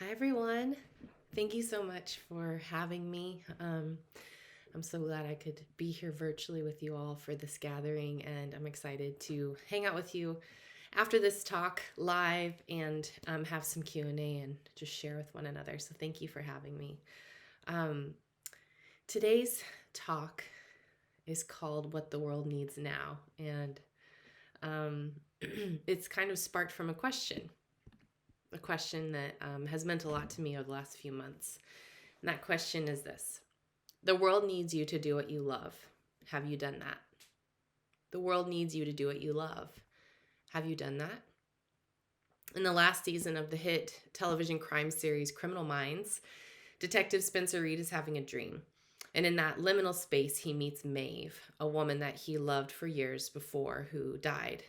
Hi, everyone. Thank you so much for having me. I'm so glad I could be here virtually with you all for this gathering, and I'm excited to hang out with you after this talk live and have some Q&A and just share with one another. So thank you for having me. Um, Today's talk is called What the World Needs Now, and um, it's kind of sparked from a question that has meant a lot to me over the last few months. And that question is this: the world needs you to do what you love. Have you done that? The world needs you to do what you love. Have you done that? In the last season of the hit television crime series Criminal Minds, Detective Spencer Reid is having a dream. And in that liminal space, he meets Maeve, a woman that he loved for years before who died.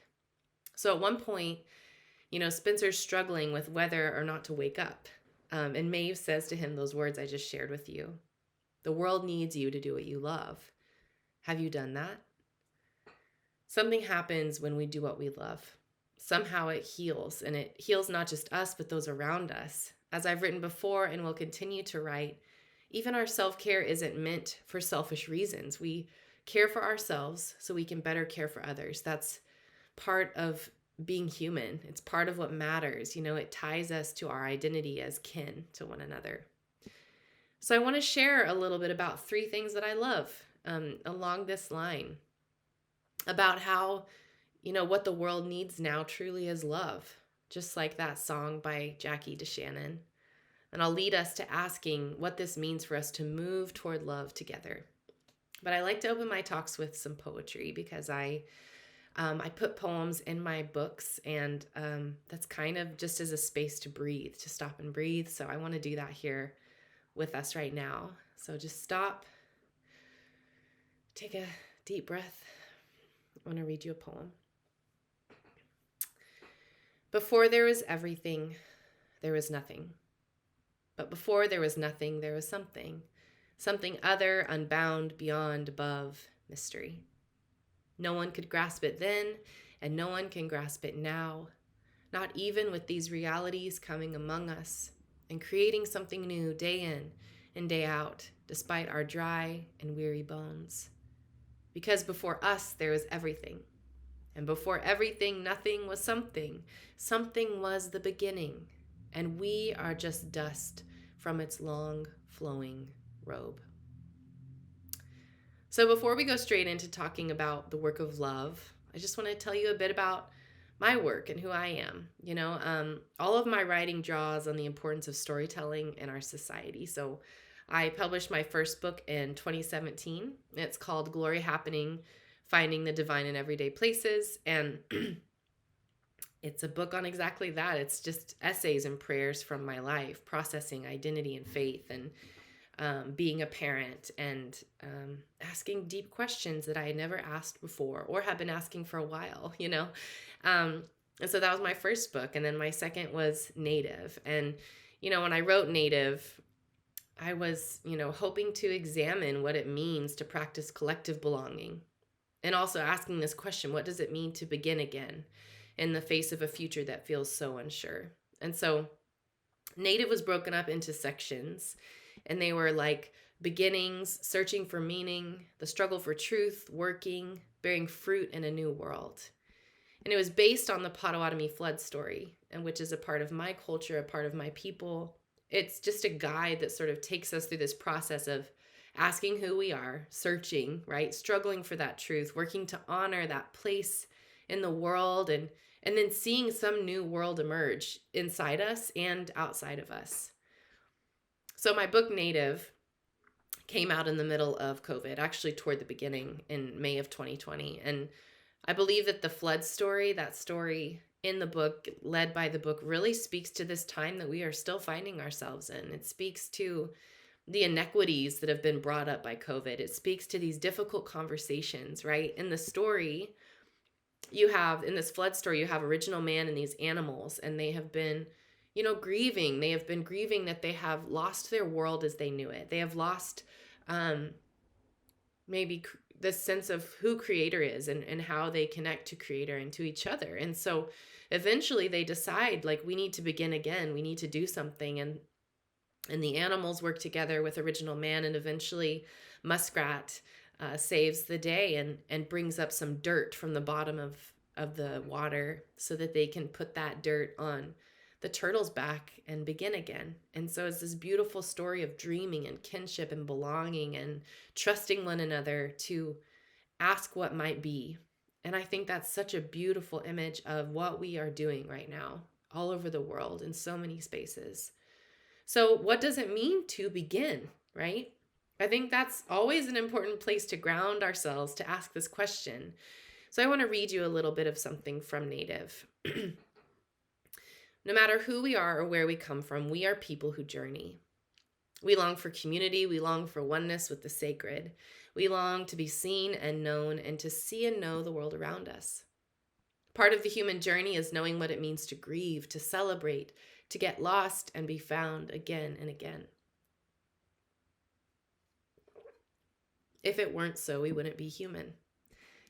So at one point, Spencer's struggling with whether or not to wake up. And Maeve says to him those words I just shared with you. The world needs you to do what you love. Have you done that? Something happens when we do what we love. Somehow it heals, and it heals not just us, but those around us. As I've written before and will continue to write, even our self-care isn't meant for selfish reasons. We care for ourselves so we can better care for others. That's part of being human. It's part of what matters. It ties us to our identity as kin to one another. So I want to share a little bit about 3 things that I love along this line, about how, what the world needs now truly is love, just like that song by Jackie DeShannon. And I'll lead us to asking what this means for us to move toward love together. But I like to open my talks with some poetry because I put poems in my books, and that's kind of just as a space to breathe, to stop and breathe. So I want to do that here with us right now. So just stop, take a deep breath. I want to read you a poem. Before there was everything, there was nothing. But before there was nothing, there was something. Something other, unbound, beyond, above, mystery. No one could grasp it then, and no one can grasp it now. Not even with these realities coming among us and creating something new day in and day out, despite our dry and weary bones. Because before us, there was everything. And before everything, nothing was something. Something was the beginning. And we are just dust from its long, flowing robe. So before we go straight into talking about the work of love, I just want to tell you a bit about my work and who I am. All of my writing draws on the importance of storytelling in our society. So I published my first book in 2017. It's called Glory Happening: Finding the Divine in Everyday Places. And it's a book on exactly that. It's just essays and prayers from my life, processing identity and faith, and being a parent, and asking deep questions that I had never asked before or have been asking for a while, And so that was my first book. And then my second was Native. And, when I wrote Native, I was, hoping to examine what it means to practice collective belonging, and also asking this question: what does it mean to begin again in the face of a future that feels so unsure? And so Native was broken up into sections, and they were like beginnings, searching for meaning, the struggle for truth, working, bearing fruit in a new world. And it was based on the Potawatomi flood story, and which is a part of my culture, a part of my people. It's just a guide that sort of takes us through this process of asking who we are, searching, right? Struggling for that truth, working to honor that place in the world, and then seeing some new world emerge inside us and outside of us. So my book Native came out in the middle of COVID, actually toward the beginning in May of 2020. And I believe that the flood story, that story in the book, led by the book, really speaks to this time that we are still finding ourselves in. It speaks to the inequities that have been brought up by COVID. It speaks to these difficult conversations, right? In the story, in this flood story, you have original man and these animals, and they have been grieving. They have been grieving that they have lost their world as they knew it. They have lost maybe this sense of who creator is and how they connect to creator and to each other. And so eventually they decide, like, we need to begin again. We need to do something. And the animals work together with original man, and eventually Muskrat saves the day and brings up some dirt from the bottom of the water so that they can put that dirt on the turtle's back and begin again. And so it's this beautiful story of dreaming and kinship and belonging and trusting one another to ask what might be. And I think that's such a beautiful image of what we are doing right now all over the world in so many spaces. So what does it mean to begin, right? I think that's always an important place to ground ourselves, to ask this question. So I want to read you a little bit of something from Native. No matter who we are or where we come from, we are people who journey. We long for community. We long for oneness with the sacred. We long to be seen and known and to see and know the world around us. Part of the human journey is knowing what it means to grieve, to celebrate, to get lost and be found again and again. If it weren't so, we wouldn't be human.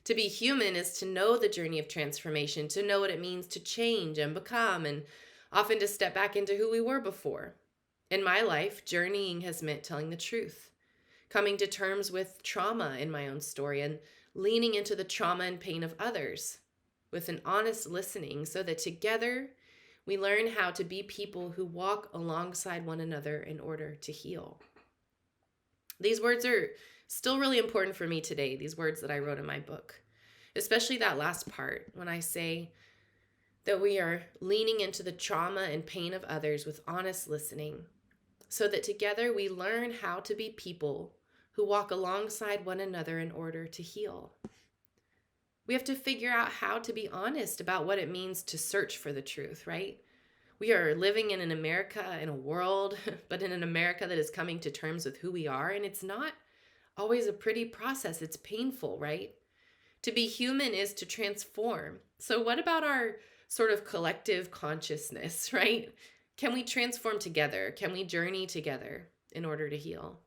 To be human is to know the journey of transformation, to know what it means to change and become, and often to step back into who we were before. In my life, journeying has meant telling the truth, coming to terms with trauma in my own story, and leaning into the trauma and pain of others with an honest listening so that together we learn how to be people who walk alongside one another in order to heal. These words are still really important for me today, these words that I wrote in my book, especially that last part when I say that we are leaning into the trauma and pain of others with honest listening so that together we learn how to be people who walk alongside one another in order to heal. We have to figure out how to be honest about what it means to search for the truth, right? We are living in an America, in a world, but in an America that is coming to terms with who we are, and it's not always a pretty process. It's painful, right? To be human is to transform. So what about our sort of collective consciousness, right? Can we transform together? Can we journey together in order to heal?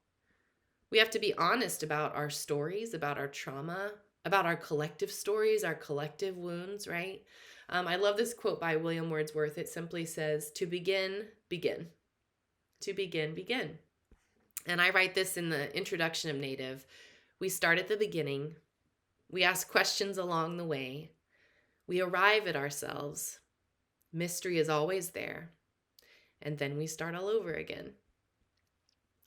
We have to be honest about our stories, about our trauma, about our collective stories, our collective wounds, right? I love this quote by William Wordsworth. It simply says, to begin, begin. To begin, begin. And I write this in the introduction of Native. We start at the beginning. We ask questions along the way. We arrive at ourselves. Mystery is always there. And then we start all over again.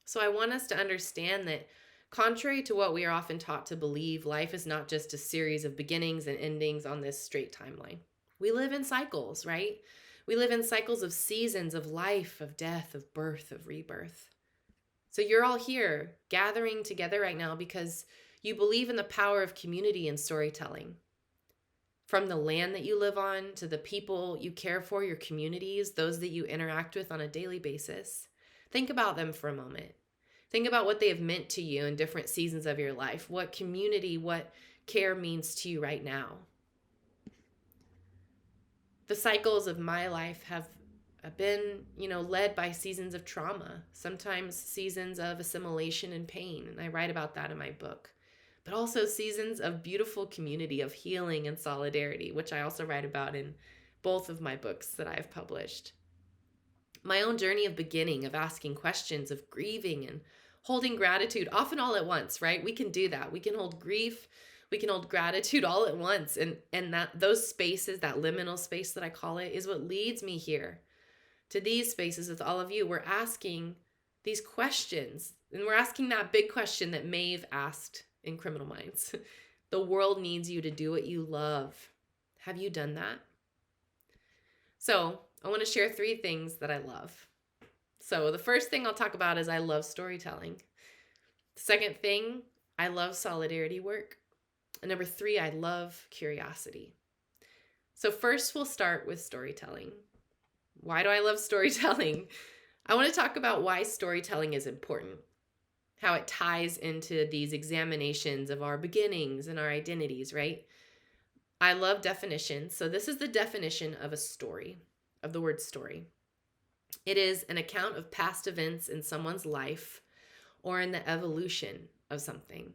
So I want us to understand that contrary to what we are often taught to believe, life is not just a series of beginnings and endings on this straight timeline. We live in cycles, right? We live in cycles of seasons of life, of death, of birth, of rebirth. So you're all here gathering together right now because you believe in the power of community and storytelling. From the land that you live on to the people you care for, your communities, those that you interact with on a daily basis. Think about them for a moment. Think about what they have meant to you in different seasons of your life. What community, what care means to you right now. The cycles of my life have been, led by seasons of trauma, sometimes seasons of assimilation and pain, and I write about that in my book, but also seasons of beautiful community, of healing and solidarity, which I also write about in both of my books that I've published. My own journey of beginning, of asking questions, of grieving and holding gratitude, often all at once, right? We can do that. We can hold grief, we can hold gratitude all at once, and that those spaces, that liminal space that I call it, is what leads me here to these spaces with all of you. We're asking these questions, and we're asking that big question that Maeve asked in Criminal Minds. The world needs you to do what you love. Have you done that? So I want to share 3 things that I love. So the first thing I'll talk about is I love storytelling. The second thing, I love solidarity work. And number 3, I love curiosity. So first we'll start with storytelling. Why do I love storytelling? I want to talk about why storytelling is important, how it ties into these examinations of our beginnings and our identities, right? I love definitions. So this is the definition of a story, of the word story. It is an account of past events in someone's life or in the evolution of something.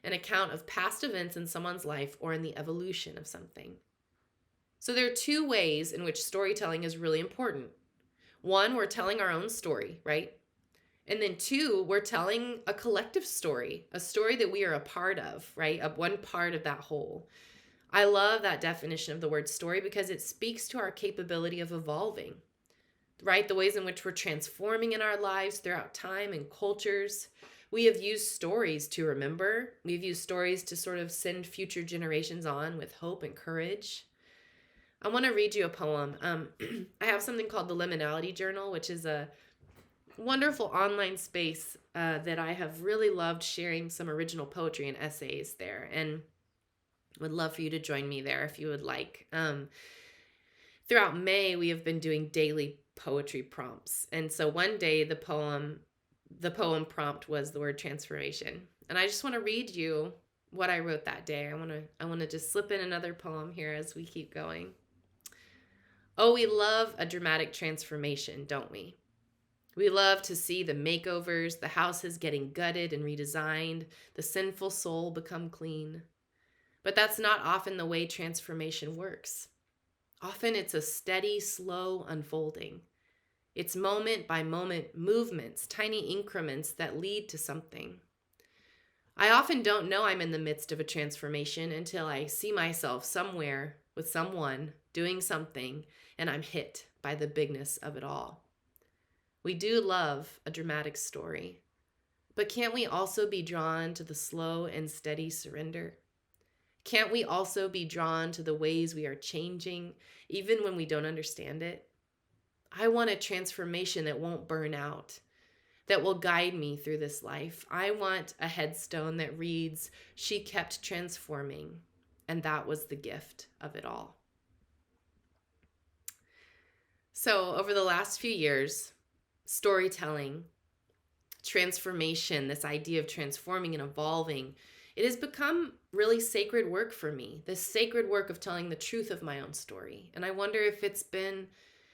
an account of past events in someone's life or in the evolution of something. So there are two ways in which storytelling is really important. One, we're telling our own story, right? And then two, we're telling a collective story, a story that we are a part of, right? One part of that whole. I love that definition of the word story because it speaks to our capability of evolving, right? The ways in which we're transforming in our lives throughout time and cultures. We have used stories to remember. We've used stories to sort of send future generations on with hope and courage. I want to read you a poem. I have something called the Liminality Journal, which is a wonderful online space that I have really loved sharing some original poetry and essays there, and would love for you to join me there if you would like. Throughout May, we have been doing daily poetry prompts, and so one day the poem prompt was the word transformation, and I just want to read you what I wrote that day. I want to just slip in another poem here as we keep going. Oh, we love a dramatic transformation, don't we? We love to see the makeovers, the houses getting gutted and redesigned, the sinful soul become clean. But that's not often the way transformation works. Often it's a steady, slow unfolding. It's moment by moment movements, tiny increments that lead to something. I often don't know I'm in the midst of a transformation until I see myself somewhere with someone doing something and I'm hit by the bigness of it all. We do love a dramatic story, but can't we also be drawn to the slow and steady surrender? Can't we also be drawn to the ways we are changing, even when we don't understand it? I want a transformation that won't burn out, that will guide me through this life. I want a headstone that reads, "She kept transforming, and that was the gift of it all." So over the last few years, storytelling, transformation, this idea of transforming and evolving, it has become really sacred work for me, this sacred work of telling the truth of my own story. And I wonder if it's been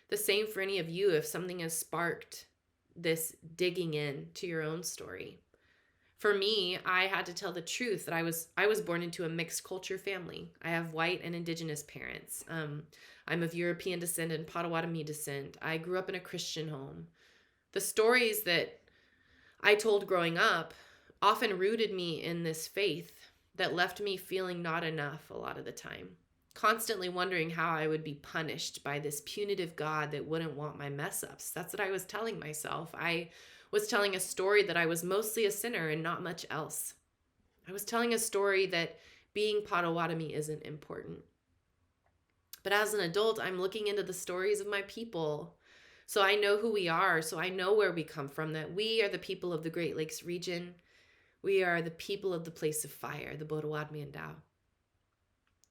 the same for any of you, if something has sparked this digging in to your own story. For me, I had to tell the truth that I was born into a mixed culture family. I have white and indigenous parents. I'm of European descent and Potawatomi descent. I grew up in a Christian home. The stories that I told growing up often rooted me in this faith that left me feeling not enough a lot of the time, constantly wondering how I would be punished by this punitive God that wouldn't want my mess ups. That's what I was telling myself. I was telling a story that I was mostly a sinner and not much else. I was telling a story that being Potawatomi isn't important. But as an adult, I'm looking into the stories of my people. So I know who we are. So I know where we come from, that we are the people of the Great Lakes region. We are the people of the place of fire, the Potawatomi and Dao.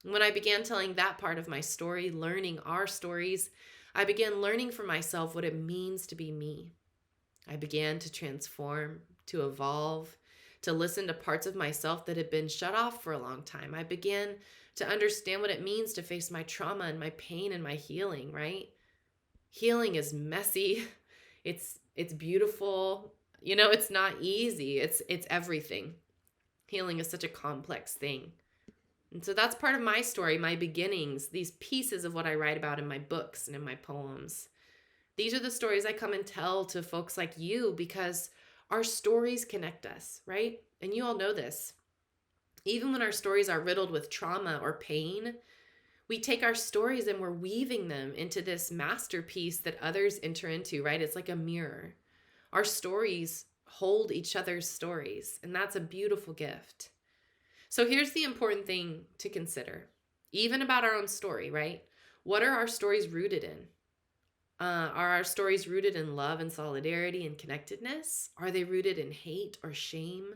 When I began telling that part of my story, learning our stories, I began learning for myself what it means to be me. I began to transform, to evolve, to listen to parts of myself that had been shut off for a long time. I began to understand what it means to face my trauma and my pain and my healing, right? Healing is messy. It's beautiful. You know, it's not easy. It's everything. Healing is such a complex thing. And so that's part of my story, my beginnings, these pieces of what I write about in my books and in my poems. These are the stories I come and tell to folks like you because our stories connect us, right? And you all know this. Even when our stories are riddled with trauma or pain, we take our stories and we're weaving them into this masterpiece that others enter into, right? It's like a mirror. Our stories hold each other's stories, and that's a beautiful gift. So here's the important thing to consider, even about our own story, right? What are our stories rooted in? Are our stories rooted in love and solidarity and connectedness? Are they rooted in hate or shame?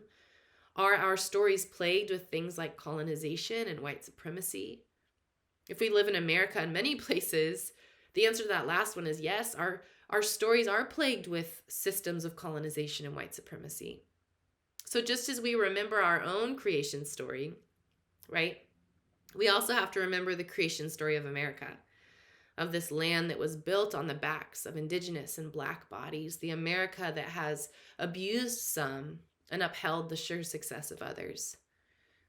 Are our stories plagued with things like colonization and white supremacy? If we live in America and many places, the answer to that last one is yes. Our stories are plagued with systems of colonization and white supremacy. So just as we remember our own creation story, right? We also have to remember the creation story of America, of this land that was built on the backs of indigenous and Black bodies, the America that has abused some and upheld the sure success of others.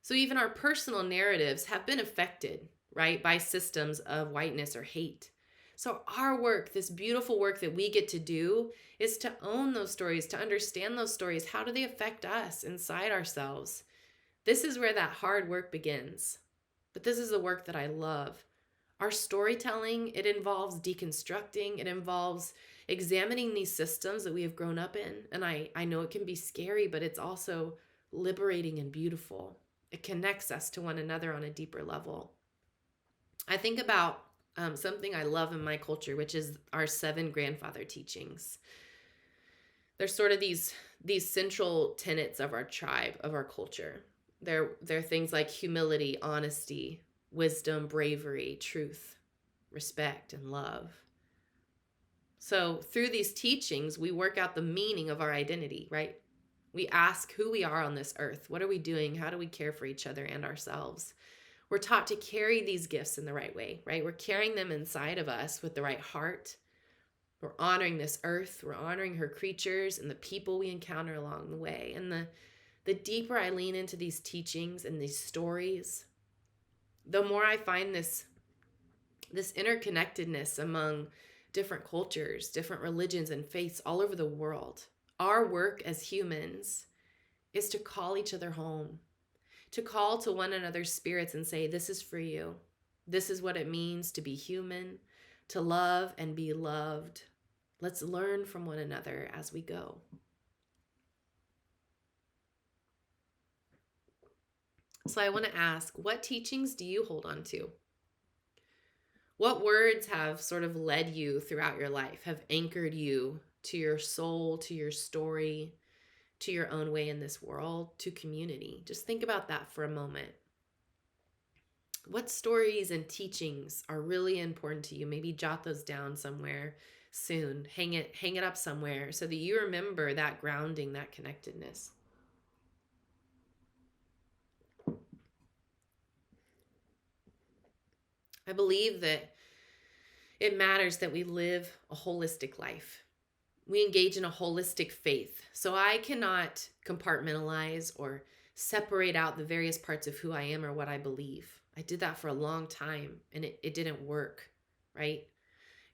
So even our personal narratives have been affected, right, by systems of whiteness or hate. So our work, this beautiful work that we get to do, is to own those stories, to understand those stories. How do they affect us inside ourselves? This is where that hard work begins. But this is the work that I love. Our storytelling, it involves deconstructing, it involves examining these systems that we have grown up in. And I know it can be scary, but it's also liberating and beautiful. It connects us to one another on a deeper level. I think about something I love in my culture, which is our 7 grandfather teachings. They're sort of these central tenets of our tribe, of our culture. They're things like humility, honesty, wisdom, bravery, truth, respect, and love. So through these teachings, we work out the meaning of our identity, right? We ask who we are on this earth. What are we doing? How do we care for each other and ourselves? We're taught to carry these gifts in the right way, right? We're carrying them inside of us with the right heart. We're honoring this earth. We're honoring her creatures and the people we encounter along the way. And the deeper I lean into these teachings and these stories, the more I find this interconnectedness among different cultures, different religions and faiths all over the world. Our work as humans is to call each other home, to call to one another's spirits and say, this is for you. This is what it means to be human, to love and be loved. Let's learn from one another as we go. So I want to ask, what teachings do you hold on to? What words have sort of led you throughout your life, have anchored you to your soul, to your story, to your own way in this world, to community? Just think about that for a moment. What stories and teachings are really important to you? Maybe jot those down somewhere soon. Hang it up somewhere so that you remember that grounding, that connectedness. I believe that it matters that we live a holistic life. We engage in a holistic faith. So I cannot compartmentalize or separate out the various parts of who I am or what I believe. I did that for a long time and it didn't work, right?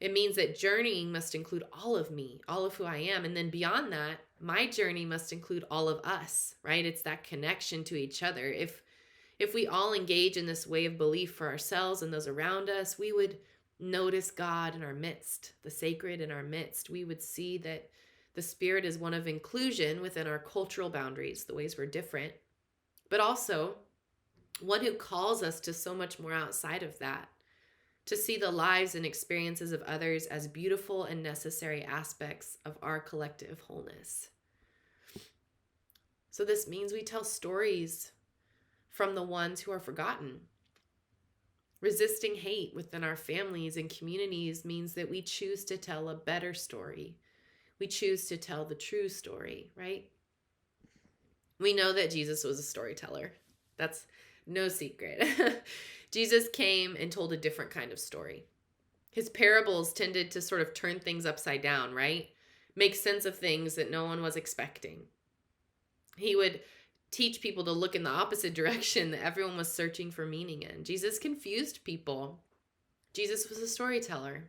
It means that journeying must include all of me, all of who I am. And then beyond that, my journey must include all of us, right? It's that connection to each other. If we all engage in this way of belief for ourselves and those around us, we would notice God in our midst, the sacred in our midst. We would see that the Spirit is one of inclusion within our cultural boundaries, the ways we're different, but also one who calls us to so much more outside of that, to see the lives and experiences of others as beautiful and necessary aspects of our collective wholeness. So this means we tell stories from the ones who are forgotten. Resisting hate within our families and communities means that we choose to tell a better story. We choose to tell the true story, right? We know that Jesus was a storyteller. That's no secret. Jesus came and told a different kind of story. His parables tended to sort of turn things upside down, right? Make sense of things that no one was expecting. He would teach people to look in the opposite direction that everyone was searching for meaning in. Jesus confused people. Jesus was a storyteller.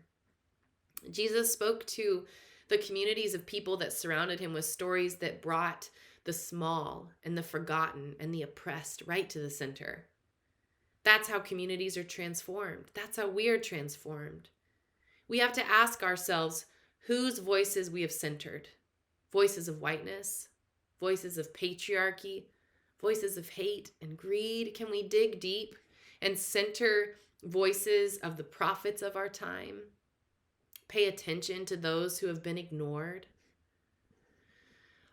Jesus spoke to the communities of people that surrounded him with stories that brought the small and the forgotten and the oppressed right to the center. That's how communities are transformed. That's how we are transformed. We have to ask ourselves whose voices we have centered. Voices of whiteness, voices of patriarchy, voices of hate and greed. Can we dig deep and center voices of the prophets of our time? Pay attention to those who have been ignored.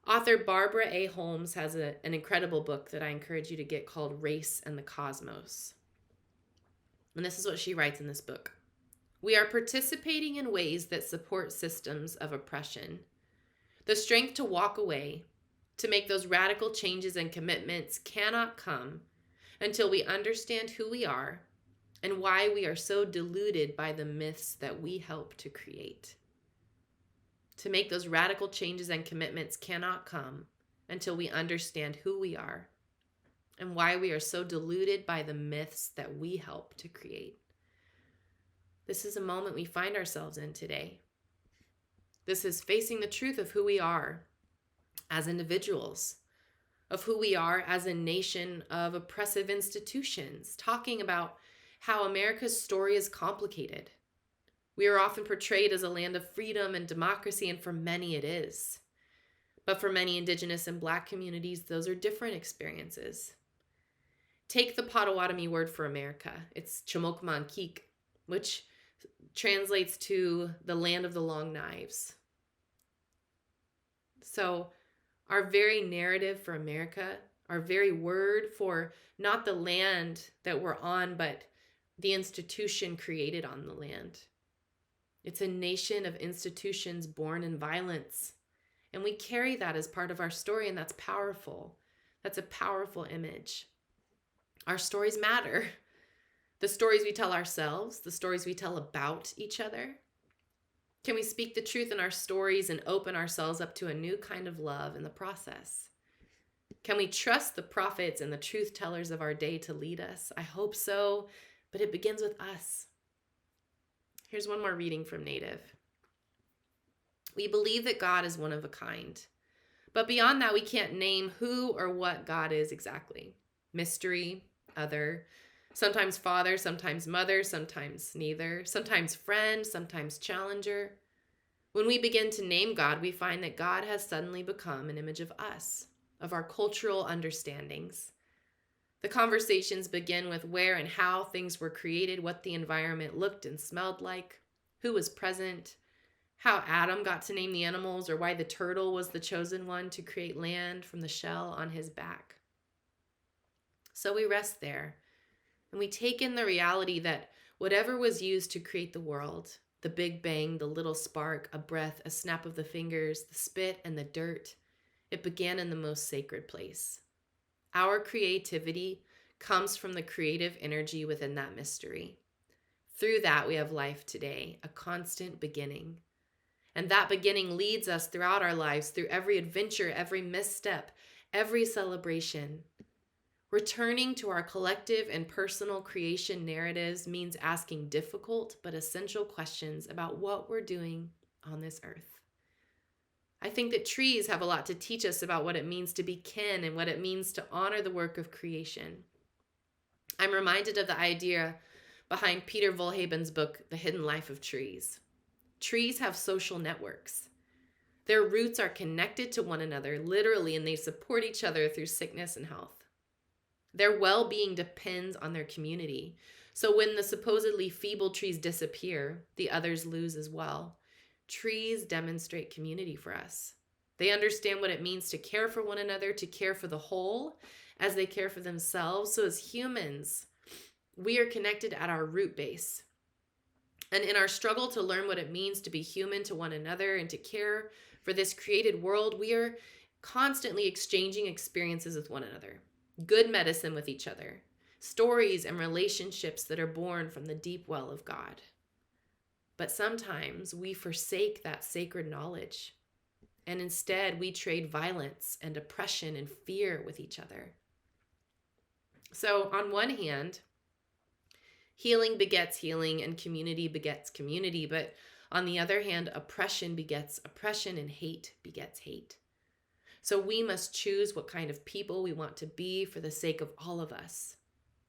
Author Barbara A. Holmes has an incredible book that I encourage you to get called Race and the Cosmos. And this is what she writes in this book. We are participating in ways that support systems of oppression. The strength to walk away, to make those radical changes and commitments cannot come until we understand who we are and why we are so deluded by the myths that we help to create. To make those radical changes and commitments cannot come until we understand who we are and why we are so deluded by the myths that we help to create. This is a moment we find ourselves in today. This is facing the truth of who we are as individuals, of who we are as a nation of oppressive institutions, talking about how America's story is complicated. We are often portrayed as a land of freedom and democracy, and for many it is. But for many Indigenous and Black communities, those are different experiences. Take the Potawatomi word for America. It's Chimokmankik, which translates to the land of the long knives. So our very narrative for America, our very word for not the land that we're on, but the institution created on the land. It's a nation of institutions born in violence. And we carry that as part of our story, and that's powerful. That's a powerful image. Our stories matter. The stories we tell ourselves, the stories we tell about each other. Can we speak the truth in our stories and open ourselves up to a new kind of love in the process? Can we trust the prophets and the truth tellers of our day to lead us? I hope so, but it begins with us. Here's one more reading from Native. We believe that God is one of a kind, but beyond that, we can't name who or what God is exactly. Mystery, other, sometimes father, sometimes mother, sometimes neither, sometimes friend, sometimes challenger. When we begin to name God, we find that God has suddenly become an image of us, of our cultural understandings. The conversations begin with where and how things were created, what the environment looked and smelled like, who was present, how Adam got to name the animals, or why the turtle was the chosen one to create land from the shell on his back. So we rest there, and we take in the reality that whatever was used to create the world, the big bang, the little spark, a breath, a snap of the fingers, the spit and the dirt, it began in the most sacred place. Our creativity comes from the creative energy within that mystery. Through that, we have life today, a constant beginning. And that beginning leads us throughout our lives, through every adventure, every misstep, every celebration. Returning to our collective and personal creation narratives means asking difficult but essential questions about what we're doing on this earth. I think that trees have a lot to teach us about what it means to be kin and what it means to honor the work of creation. I'm reminded of the idea behind Peter Volhaben's book, The Hidden Life of Trees. Trees have social networks. Their roots are connected to one another, literally, and they support each other through sickness and health. Their well-being depends on their community. So when the supposedly feeble trees disappear, the others lose as well. Trees demonstrate community for us. They understand what it means to care for one another, to care for the whole as they care for themselves. So as humans, we are connected at our root base. And in our struggle to learn what it means to be human to one another and to care for this created world, we are constantly exchanging experiences with one another, good medicine with each other, stories and relationships that are born from the deep well of God. But sometimes we forsake that sacred knowledge, and instead we trade violence and oppression and fear with each other. So on one hand, healing begets healing and community begets community, but on the other hand, oppression begets oppression and hate begets hate. So we must choose what kind of people we want to be for the sake of all of us.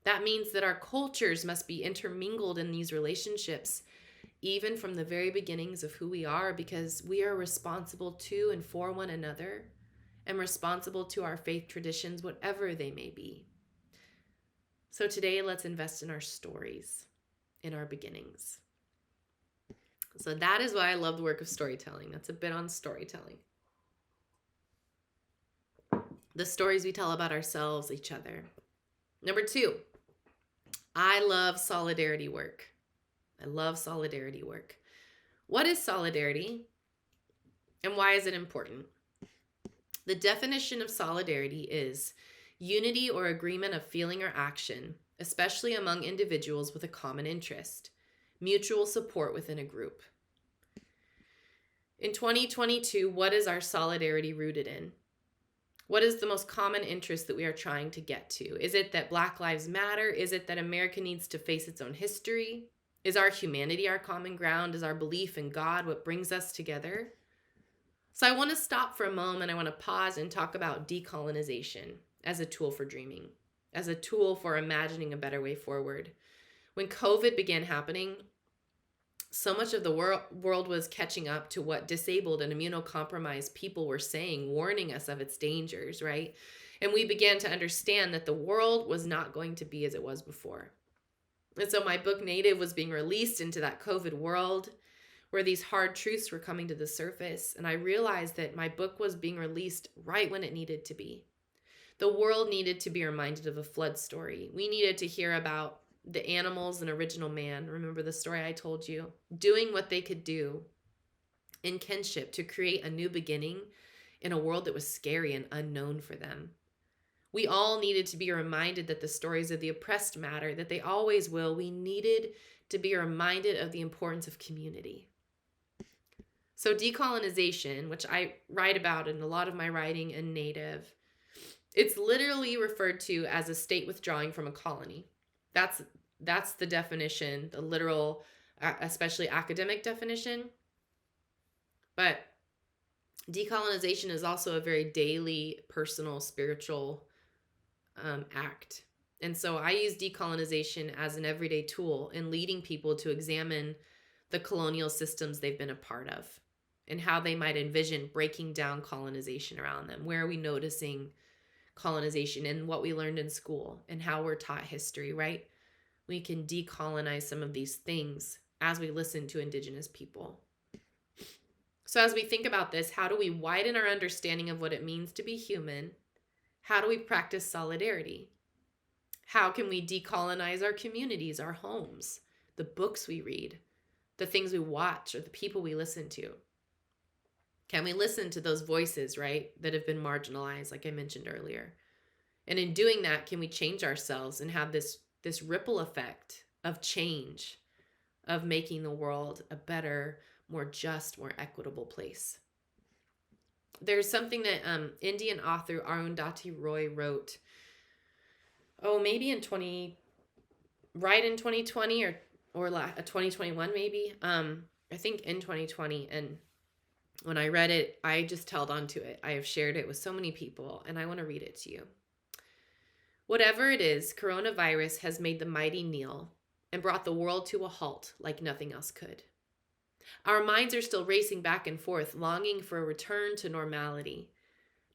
That means that our cultures must be intermingled in these relationships, even from the very beginnings of who we are, because we are responsible to and for one another and responsible to our faith traditions, whatever they may be. So today, let's invest in our stories, in our beginnings. So that is why I love the work of storytelling. That's a bit on storytelling. The stories we tell about ourselves, each other. Number 2, I love solidarity work. I love solidarity work. What is solidarity and why is it important? The definition of solidarity is unity or agreement of feeling or action, especially among individuals with a common interest, mutual support within a group. In 2022, what is our solidarity rooted in? What is the most common interest that we are trying to get to? Is it that Black Lives Matter? Is it that America needs to face its own history? Is our humanity our common ground? Is our belief in God what brings us together? So I want to stop for a moment. I want to pause and talk about decolonization as a tool for dreaming, as a tool for imagining a better way forward. When COVID began happening, so much of the world was catching up to what disabled and immunocompromised people were saying, warning us of its dangers, right? And we began to understand that the world was not going to be as it was before. And so my book, Native, was being released into that COVID world where these hard truths were coming to the surface. And I realized that my book was being released right when it needed to be. The world needed to be reminded of a flood story. We needed to hear about the animals and original man. Remember the story I told you? Doing what they could do in kinship to create a new beginning in a world that was scary and unknown for them. We all needed to be reminded that the stories of the oppressed matter, that they always will. We needed to be reminded of the importance of community. So decolonization, which I write about in a lot of my writing in Native, it's literally referred to as a state withdrawing from a colony. That's the definition, the literal, especially academic definition. But decolonization is also a very daily, personal, spiritual act. And so I use decolonization as an everyday tool in leading people to examine the colonial systems they've been a part of and how they might envision breaking down colonization around them. Where are we noticing colonization and what we learned in school and how we're taught history, right? We can decolonize some of these things as we listen to Indigenous people. So as we think about this, how do we widen our understanding of what it means to be human? How do we practice solidarity? How can we decolonize our communities, our homes, the books we read, the things we watch, or the people we listen to? Can we listen to those voices, right, that have been marginalized, like I mentioned earlier? And in doing that, can we change ourselves and have this ripple effect of change, of making the world a better, more just, more equitable place? There's something that Indian author Arundhati Roy wrote, maybe right in 2020 or 2021 maybe. I think in 2020, and when I read it, I just held on to it. I have shared it with so many people, and I want to read it to you. Whatever it is, coronavirus has made the mighty kneel and brought the world to a halt like nothing else could. Our minds are still racing back and forth, longing for a return to normality,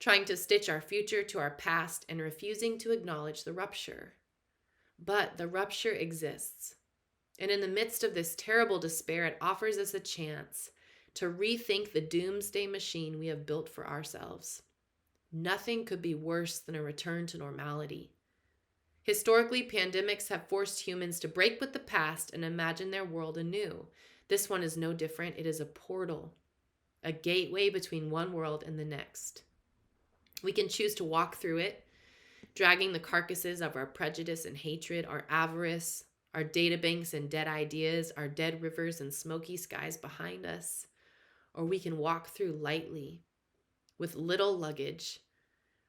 trying to stitch our future to our past and refusing to acknowledge the rupture. But the rupture exists. And in the midst of this terrible despair, it offers us a chance to rethink the doomsday machine we have built for ourselves. Nothing could be worse than a return to normality. Historically, pandemics have forced humans to break with the past and imagine their world anew. This one is no different. It is a portal, a gateway between one world and the next. We can choose to walk through it, dragging the carcasses of our prejudice and hatred, our avarice, our databanks and dead ideas, our dead rivers and smoky skies behind us. Or we can walk through lightly, with little luggage,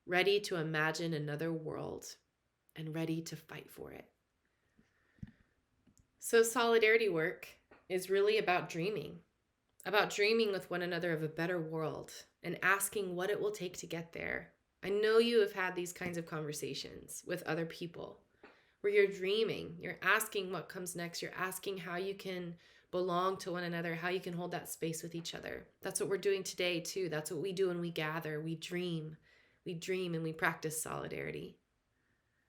ready to imagine another world and ready to fight for it. So solidarity work is really about dreaming with one another of a better world and asking what it will take to get there. I know you have had these kinds of conversations with other people where you're dreaming, you're asking what comes next, you're asking how you can belong to one another, how you can hold that space with each other. That's what we're doing today too. That's what we do when we gather. We dream and we practice solidarity.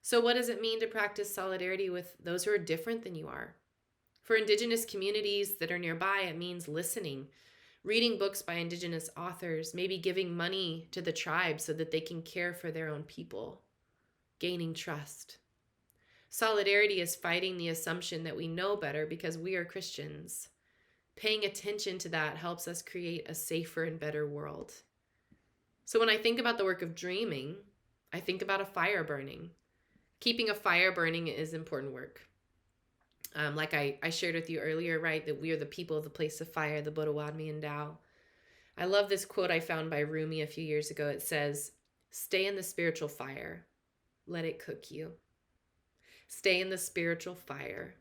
So what does it mean to practice solidarity with those who are different than you are? For Indigenous communities that are nearby, it means listening, reading books by Indigenous authors, maybe giving money to the tribe so that they can care for their own people, gaining trust. Solidarity is fighting the assumption that we know better because we are Christians. Paying attention to that helps us create a safer and better world. So when I think about the work of dreaming, I think about a fire burning. Keeping a fire burning is important work. Like I shared with you earlier, right, that we are the people of the place of fire, the Bodawadmi and Tao. I love this quote I found by Rumi a few years ago. It says, Stay in the spiritual fire. Let it cook you. Stay in the spiritual fire.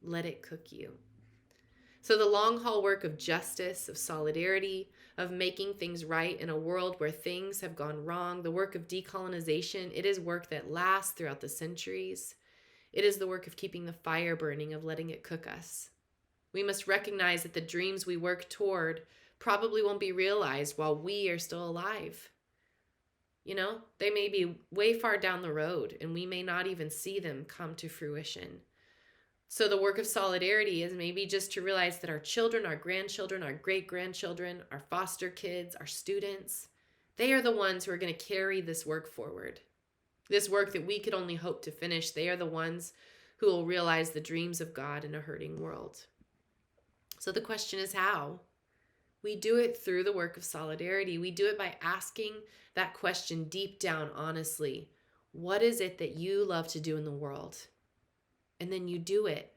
Let it cook you. So the long haul work of justice, of solidarity, of making things right in a world where things have gone wrong, the work of decolonization, it is work that lasts throughout the centuries. It is the work of keeping the fire burning, of letting it cook us. We must recognize that the dreams we work toward probably won't be realized while we are still alive. They may be way far down the road and we may not even see them come to fruition. So the work of solidarity is maybe just to realize that our children, our grandchildren, our great-grandchildren, our foster kids, our students, they are the ones who are going to carry this work forward. This work that we could only hope to finish, they are the ones who will realize the dreams of God in a hurting world. So the question is how? We do it through the work of solidarity. We do it by asking that question deep down, honestly. What is it that you love to do in the world? And then you do it.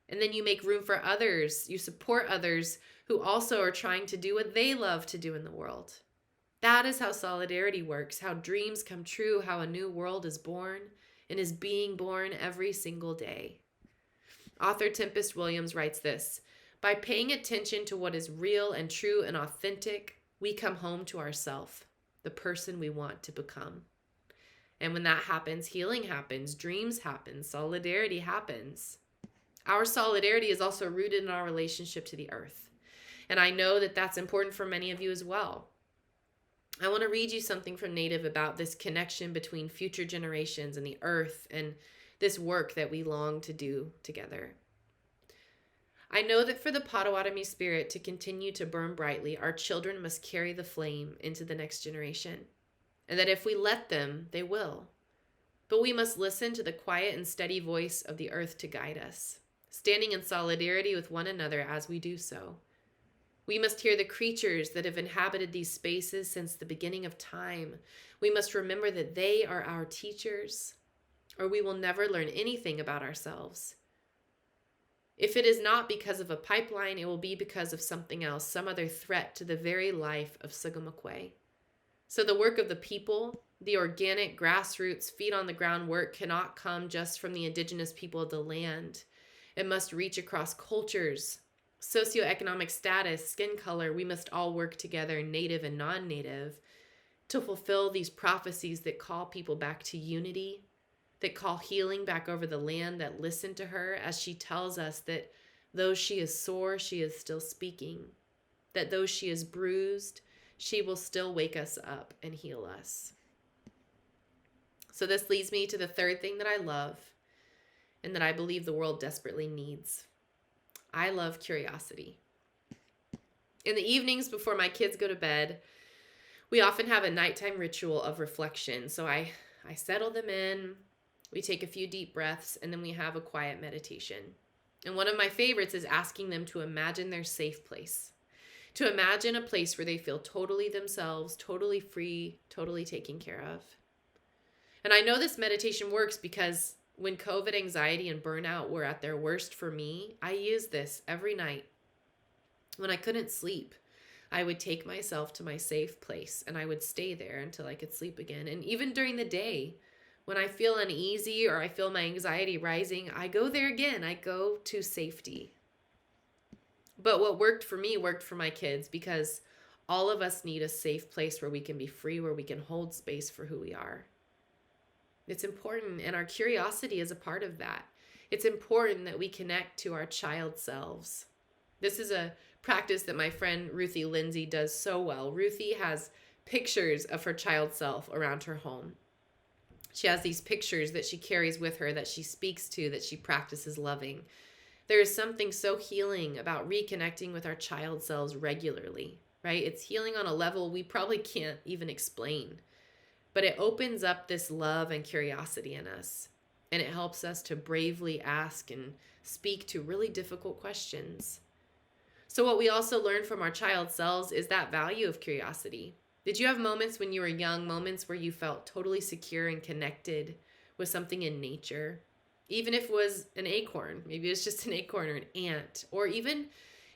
And then you make room for others. You support others who also are trying to do what they love to do in the world. That is how solidarity works, how dreams come true, how a new world is born and is being born every single day. Author Tempest Williams writes this: by paying attention to what is real and true and authentic, we come home to ourselves, the person we want to become. And when that happens, healing happens, dreams happen, solidarity happens. Our solidarity is also rooted in our relationship to the earth. And I know that that's important for many of you as well. I want to read you something from Native about this connection between future generations and the earth and this work that we long to do together. I know that for the Potawatomi spirit to continue to burn brightly, our children must carry the flame into the next generation. And that if we let them, they will. But we must listen to the quiet and steady voice of the earth to guide us, standing in solidarity with one another as we do so. We must hear the creatures that have inhabited these spaces since the beginning of time. We must remember that they are our teachers, or we will never learn anything about ourselves. If it is not because of a pipeline, it will be because of something else, some other threat to the very life of Sugamakwe. So the work of the people, the organic, grassroots, feet-on-the-ground work cannot come just from the indigenous people of the land. It must reach across cultures, socioeconomic status, skin color. We must all work together, native and non-native, to fulfill these prophecies that call people back to unity, that call healing back over the land, that listen to her as she tells us that though she is sore, she is still speaking, that though she is bruised, she will still wake us up and heal us. So this leads me to the third thing that I love and that I believe the world desperately needs. I love curiosity. In the evenings before my kids go to bed, we often have a nighttime ritual of reflection. So I settle them in, we take a few deep breaths, and then we have a quiet meditation. And one of my favorites is asking them to imagine their safe place. To imagine a place where they feel totally themselves, totally free, totally taken care of. And I know this meditation works because when COVID anxiety and burnout were at their worst for me, I used this every night. When I couldn't sleep, I would take myself to my safe place and I would stay there until I could sleep again. And even during the day, when I feel uneasy or I feel my anxiety rising, I go there again. I go to safety. But what worked for me worked for my kids because all of us need a safe place where we can be free, where we can hold space for who we are. It's important, and our curiosity is a part of that. It's important that we connect to our child selves. This is a practice that my friend Ruthie Lindsay does so well. Ruthie has pictures of her child self around her home. She has these pictures that she carries with her, that she speaks to, that she practices loving. There is something so healing about reconnecting with our child selves regularly, right? It's healing on a level we probably can't even explain. But it opens up this love and curiosity in us. And it helps us to bravely ask and speak to really difficult questions. So what we also learn from our child selves is that value of curiosity. Did you have moments when you were young, moments where you felt totally secure and connected with something in nature? Even if it was an acorn, maybe it was just an acorn or an ant, or even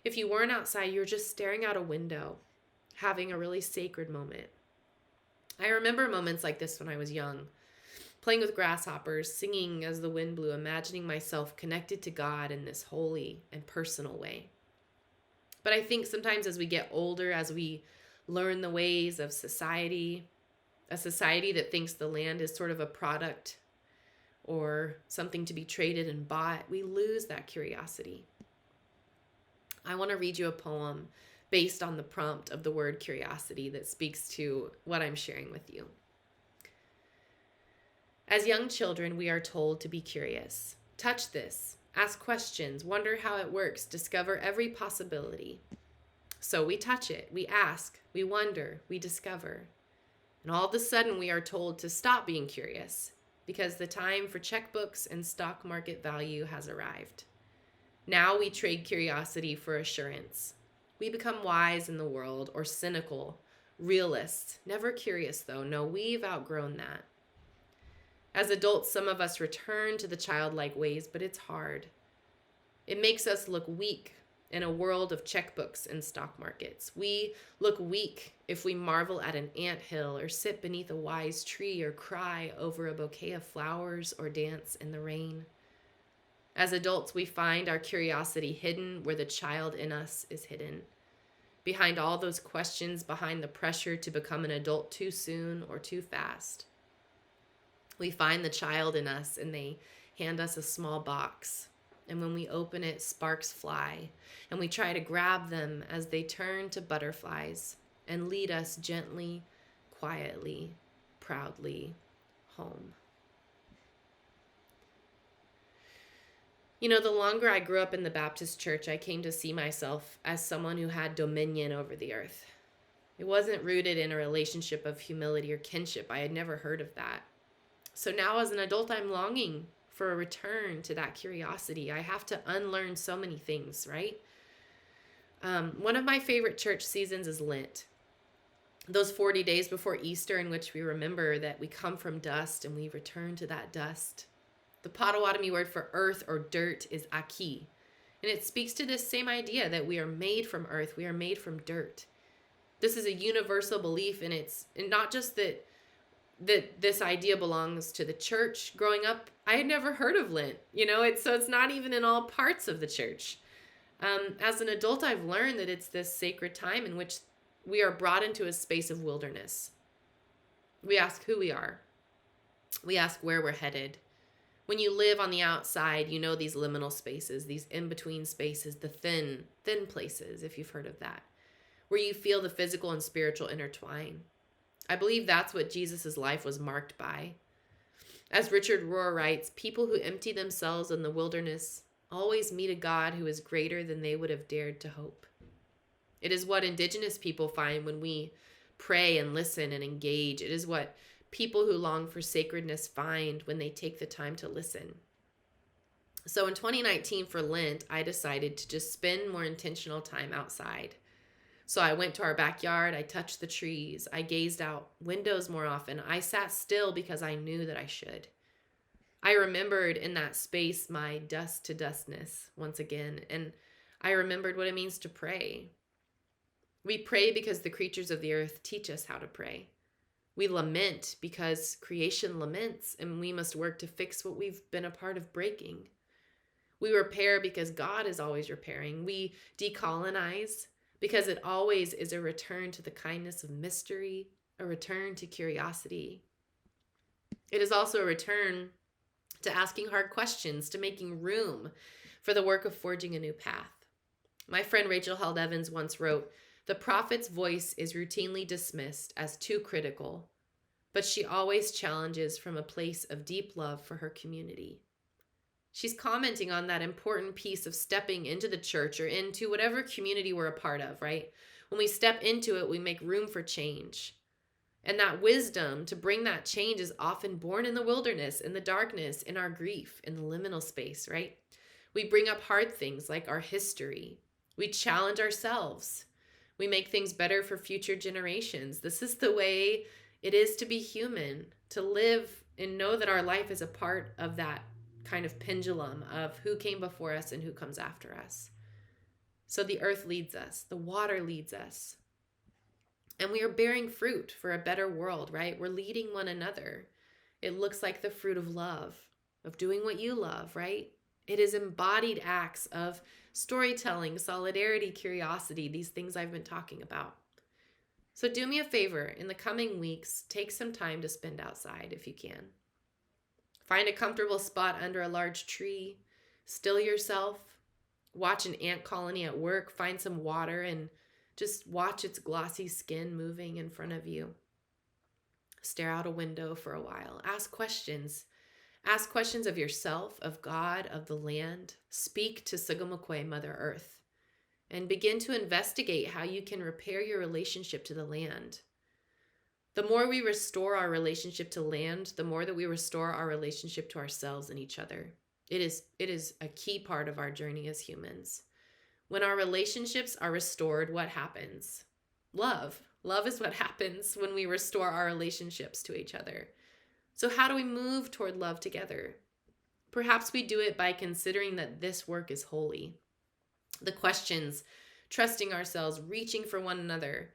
if you weren't outside, you were just staring out a window, having a really sacred moment. I remember moments like this when I was young, playing with grasshoppers, singing as the wind blew, imagining myself connected to God in this holy and personal way. But I think sometimes as we get older, as we learn the ways of society, a society that thinks the land is sort of a product or something to be traded and bought, we lose that curiosity. I want to read you a poem based on the prompt of the word curiosity that speaks to what I'm sharing with you. As young children, we are told to be curious. Touch this, ask questions, wonder how it works, discover every possibility. So we touch it, we ask, we wonder, we discover. And all of a sudden we are told to stop being curious because the time for checkbooks and stock market value has arrived. Now we trade curiosity for assurance. We become wise in the world or cynical, realists, never curious though. No, we've outgrown that. As adults, some of us return to the childlike ways, but it's hard. It makes us look weak in a world of checkbooks and stock markets. We look weak if we marvel at an anthill or sit beneath a wise tree or cry over a bouquet of flowers or dance in the rain. As adults, we find our curiosity hidden where the child in us is hidden. Behind all those questions, behind the pressure to become an adult too soon or too fast. We find the child in us and they hand us a small box. And when we open it, sparks fly. And we try to grab them as they turn to butterflies and lead us gently, quietly, proudly home. You know, the longer I grew up in the Baptist church, I came to see myself as someone who had dominion over the earth. It wasn't rooted in a relationship of humility or kinship. I had never heard of that. So now as an adult, I'm longing for a return to that curiosity. I have to unlearn so many things, right? One of my favorite church seasons is Lent. Those 40 days before Easter in which we remember that we come from dust and we return to that dust. The Potawatomi word for earth or dirt is aki. And it speaks to this same idea that we are made from earth. We are made from dirt. This is a universal belief, and it's not just that this idea belongs to the church. Growing up, I had never heard of Lent. So it's not even in all parts of the church. As an adult, I've learned that it's this sacred time in which we are brought into a space of wilderness. We ask who we are. We ask where we're headed. When you live on the outside, you know these liminal spaces, these in-between spaces, the thin places, if you've heard of that, where you feel the physical and spiritual intertwine. I believe that's what Jesus' life was marked by. As Richard Rohr writes, people who empty themselves in the wilderness always meet a God who is greater than they would have dared to hope. It is what Indigenous people find when we pray and listen and engage. It is what people who long for sacredness find when they take the time to listen. So in 2019 for Lent, I decided to just spend more intentional time outside. So I went to our backyard, I touched the trees, I gazed out windows more often. I sat still because I knew that I should. I remembered in that space my dust to dustness once again, and I remembered what it means to pray. We pray because the creatures of the earth teach us how to pray. We lament because creation laments, and we must work to fix what we've been a part of breaking. We repair because God is always repairing. We decolonize because it always is a return to the kindness of mystery, a return to curiosity. It is also a return to asking hard questions, to making room for the work of forging a new path. My friend Rachel Held Evans once wrote, "The prophet's voice is routinely dismissed as too critical, but she always challenges from a place of deep love for her community." She's commenting on that important piece of stepping into the church or into whatever community we're a part of, right? When we step into it, we make room for change. And that wisdom to bring that change is often born in the wilderness, in the darkness, in our grief, in the liminal space, right? We bring up hard things like our history. We challenge ourselves. We make things better for future generations. This is the way it is to be human, to live and know that our life is a part of that kind of pendulum of who came before us and who comes after us. So the earth leads us, the water leads us. And we are bearing fruit for a better world, right? We're leading one another. It looks like the fruit of love, of doing what you love, right? It is embodied acts of storytelling, solidarity, curiosity, these things I've been talking about. So do me a favor, in the coming weeks, take some time to spend outside if you can. Find a comfortable spot under a large tree, still yourself, watch an ant colony at work, find some water, and just watch its glossy skin moving in front of you. Stare out a window for a while. Ask questions. Ask questions of yourself, of God, of the land. Speak to Sugamokwe, Mother Earth, and begin to investigate how you can repair your relationship to the land. The more we restore our relationship to land, the more that we restore our relationship to ourselves and each other. It is a key part of our journey as humans. When our relationships are restored, what happens? Love. Love is what happens when we restore our relationships to each other. So how do we move toward love together? Perhaps we do it by considering that this work is holy. The questions, trusting ourselves, reaching for one another,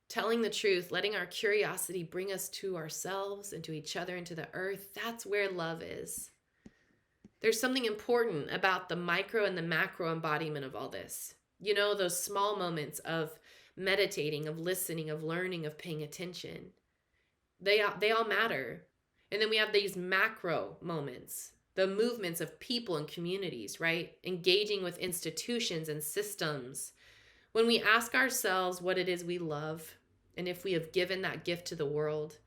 telling the truth, letting our curiosity bring us to ourselves and to each other and to the earth, that's where love is. There's something important about the micro and the macro embodiment of all this. You know, those small moments of meditating, of listening, of learning, of paying attention. They all matter. And then we have these macro moments, the movements of people and communities, right? Engaging with institutions and systems. When we ask ourselves what it is we love, and if we have given that gift to the world,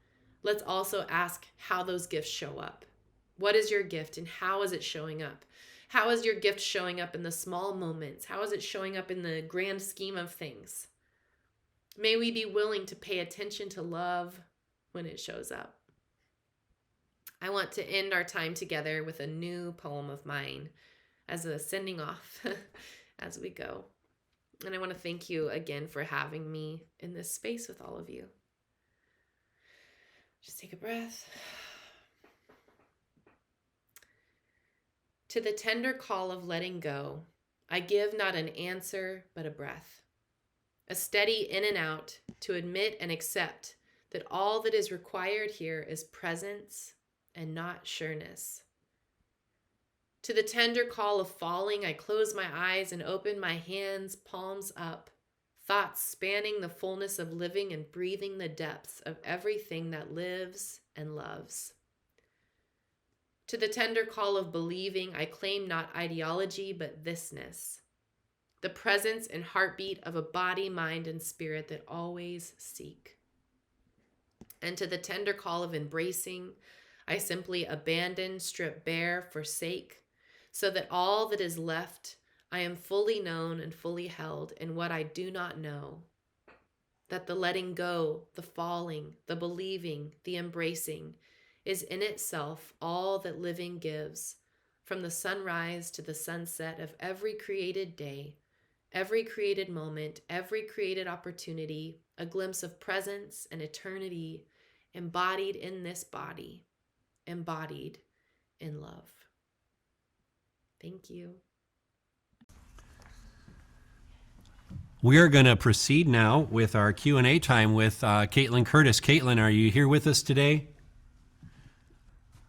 let's also ask how those gifts show up. What is your gift and how is it showing up? How is your gift showing up in the small moments? How is it showing up in the grand scheme of things? May we be willing to pay attention to love when it shows up. I want to end our time together with a new poem of mine as a sending off as we go. And I want to thank you again for having me in this space with all of you. Just take a breath. To the tender call of letting go, I give not an answer, but a breath. A steady in and out to admit and accept that all that is required here is presence and not sureness. To the tender call of falling, I close my eyes and open my hands, palms up, thoughts spanning the fullness of living and breathing the depths of everything that lives and loves. To the tender call of believing, I claim not ideology, but thisness, the presence and heartbeat of a body, mind, and spirit that always seek. And to the tender call of embracing, I simply abandon, strip bare, forsake, so that all that is left, I am fully known and fully held in what I do not know. That the letting go, the falling, the believing, the embracing is in itself all that living gives, from the sunrise to the sunset of every created day, every created moment, every created opportunity, a glimpse of presence and eternity embodied in this body, embodied in love. Thank you. We are going to proceed now with our Q&A time with Kaitlin Curtice. Kaitlin, are you here with us today?